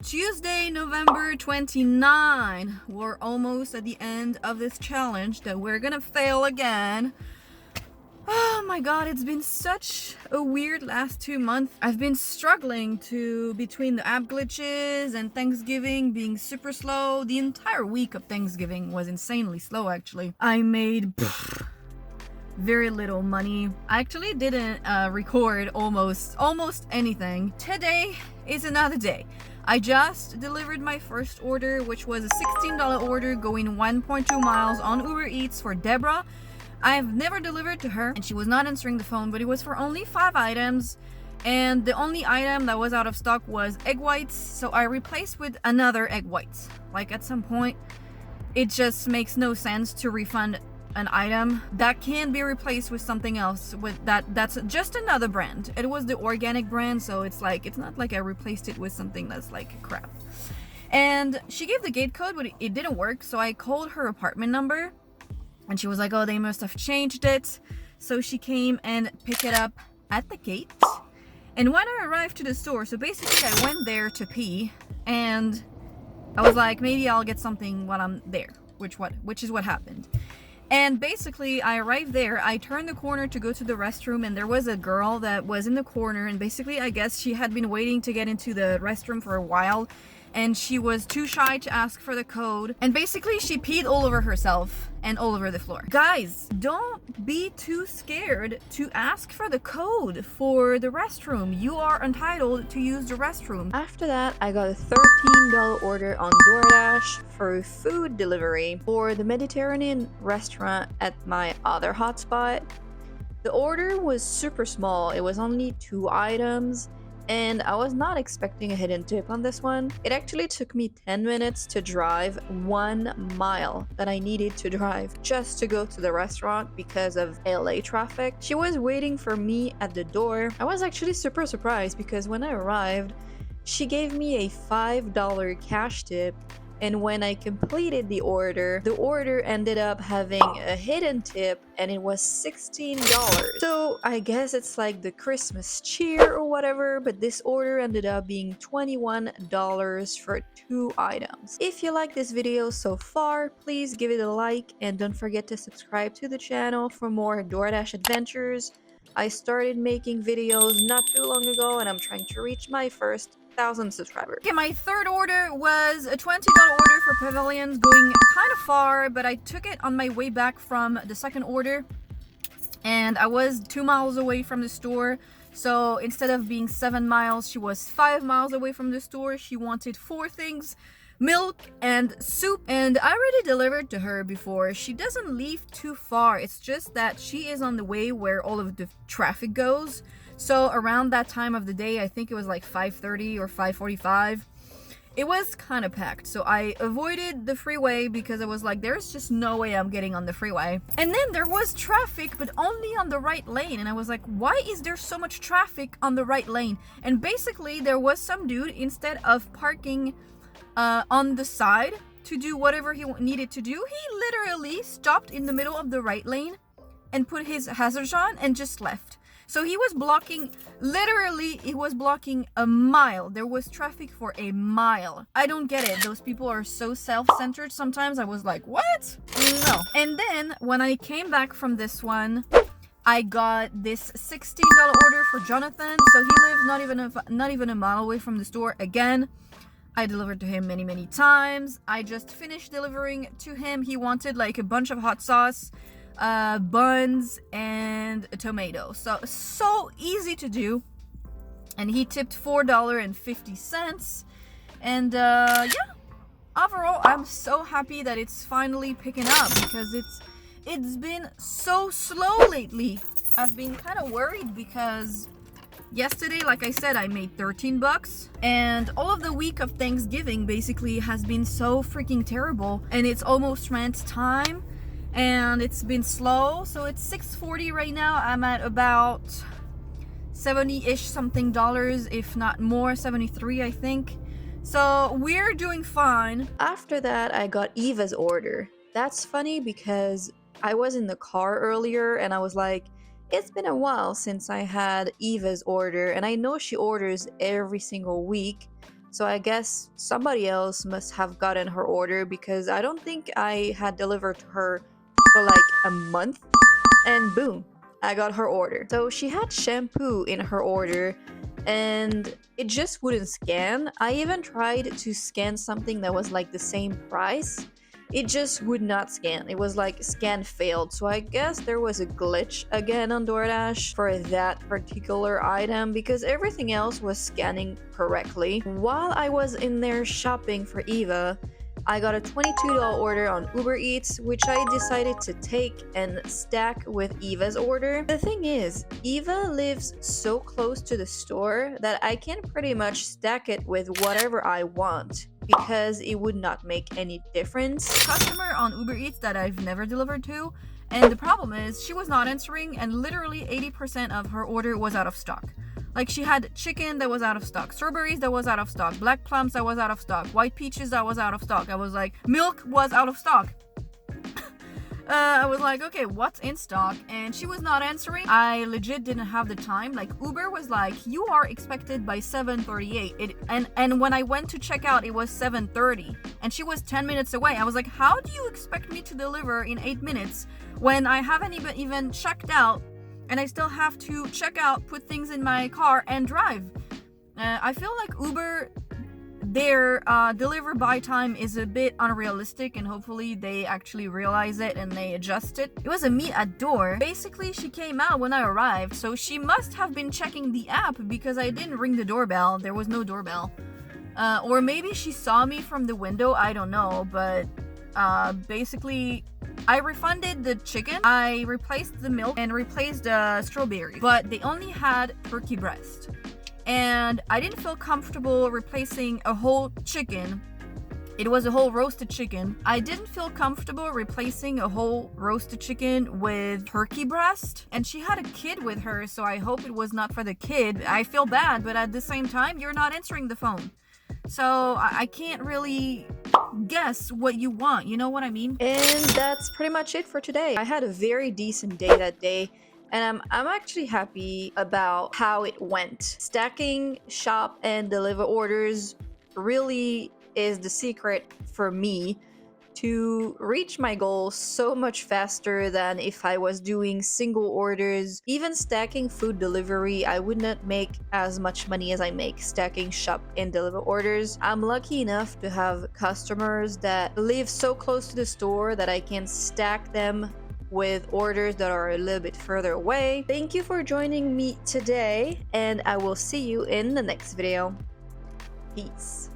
Tuesday, November 29. We're almost at the end of this challenge that we're gonna fail again. Oh my god, it's been such a weird last 2 months. I've been struggling between the app glitches and Thanksgiving being super slow. The entire week of Thanksgiving was insanely slow, actually. I made very little money. I actually didn't record almost anything. Today is another day. I just delivered my first order, which was a $16 order going 1.2 miles on UberEATS for Deborah. I've never delivered to her and she was not answering the phone, but it was for only 5 items, and the only item that was out of stock was egg whites, so I replaced with another egg whites. Like, at some point it just makes no sense to refund an item that can be replaced with something else with that's just another brand. It was the organic brand, so it's not like I replaced it with something that's like crap. And she gave the gate code, but it didn't work, so I called her apartment number and she was like, oh, they must have changed it. So she came and picked it up at the gate. And when I arrived to the store, so basically I went there to pee, and I was like, maybe I'll get something while I'm there, which is what happened. And basically I arrived there, I turned the corner to go to the restroom, and there was a girl that was in the corner, and basically I guess she had been waiting to get into the restroom for a while, and she was too shy to ask for the code, and basically she peed all over herself and all over the floor. Guys, don't be too scared to ask for the code for the restroom. You are entitled to use the restroom. After that, I got a $13 order on Doordash for food delivery for the Mediterranean restaurant at my other hotspot. The order was super small. It was only 2 items, and I was not expecting a hidden tip on this one. It actually took me 10 minutes to drive 1 mile that I needed to drive just to go to the restaurant because of LA traffic. She was waiting for me at the door. I was actually super surprised because when I arrived, she gave me a $5 cash tip, and when I completed the order ended up having a hidden tip, and it was $16. So I guess it's like the Christmas cheer or whatever, but this order ended up being $21 for 2 items. If you like this video so far, please give it a like, and don't forget to subscribe to the channel for more DoorDash adventures. I started making videos not too long ago, and I'm trying to reach my first 1,000 subscribers. Okay, my third order was a $20 order for pavilions going kind of far, but I took it on my way back from the second order, and I was 2 miles away from the store. So instead of being 7 miles, she was 5 miles away from the store. She wanted 4 things: milk and soup, and I already delivered to her before. She doesn't leave too far. It's just that she is on the way where all of the traffic goes. So around that time of the day, I think it was like 5:30 or 5:45, it was kind of packed. So I avoided the freeway because I was like, there's just no way I'm getting on the freeway. And then there was traffic, but only on the right lane. And I was like, why is there so much traffic on the right lane? And basically there was some dude, instead of parking on the side to do whatever he needed to do, he literally stopped in the middle of the right lane and put his hazards on and just left. So he was blocking, literally, he was blocking a mile. There was traffic for a mile. I don't get it. Those people are so self-centered sometimes. I was like, what? No. And then when I came back from this one, I got this $16 order for Jonathan. So he lives not even a mile away from the store. Again, I delivered to him many times. I just finished delivering to him. He wanted like a bunch of hot sauce, buns, and a tomato. So easy to do. And he tipped $4.50. And yeah, overall I'm so happy that it's finally picking up, because it's been so slow lately. I've been kind of worried because yesterday, like I said, I made $13, and all of the week of Thanksgiving basically has been so freaking terrible, and it's almost rent time, and it's been slow. So it's 6:40 right now. I'm at about 70-ish something dollars, if not more, 73 I think. So we're doing fine. After that, I got Eva's order. That's funny because I was in the car earlier and I was like, it's been a while since I had Eva's order, and I know she orders every single week, So I guess somebody else must have gotten her order because I don't think I had delivered to her for like a month. And boom, I got her order. So she had shampoo in her order and it just wouldn't scan. I even tried to scan something that was like the same price. It just would not scan. It was like scan failed. So I guess there was a glitch again on DoorDash for that particular item because everything else was scanning correctly. While I was in there shopping for Eva, I got a $22 order on UberEATS, which I decided to take and stack with Eva's order. The thing is, Eva lives so close to the store that I can pretty much stack it with whatever I want because it would not make any difference. Customer on Uber Eats that I've never delivered to, and the problem is she was not answering, and literally 80% of her order was out of stock. Like, she had chicken that was out of stock, strawberries that was out of stock, black plums that was out of stock, white peaches that was out of stock. I was like, milk was out of stock. I was like, okay, what's in stock? And she was not answering. I legit didn't have the time. Like, Uber was like, you are expected by 7:38. And when I went to check out, it was 7:30, and she was 10 minutes away. I was like, how do you expect me to deliver in 8 minutes when I haven't even checked out, and I still have to check out, put things in my car, and drive? I feel like Uber, their deliver by time is a bit unrealistic, and hopefully they actually realize it and they adjust it. It was a meet at door. Basically, she came out when I arrived, so she must have been checking the app because I didn't ring the doorbell. There was no doorbell. Or maybe she saw me from the window, I don't know, but basically I refunded the chicken, I replaced the milk, and replaced the strawberries, but they only had turkey breast. And I didn't feel comfortable replacing a whole chicken. It was a whole roasted chicken. I didn't feel comfortable replacing a whole roasted chicken with turkey breast. And she had a kid with her, so I hope it was not for the kid. I feel bad, but at the same time, you're not answering the phone. So I can't really guess what you want, you know what I mean? And that's pretty much it for today. I had a very decent day that day, and I'm actually happy about how it went. Stacking shop and deliver orders really is the secret for me to reach my goal so much faster than if I was doing single orders. Even stacking food delivery, I would not make as much money as I make stacking shop and deliver orders. I'm lucky enough to have customers that live so close to the store that I can stack them with orders that are a little bit further away. Thank you for joining me today, and I will see you in the next video. Peace.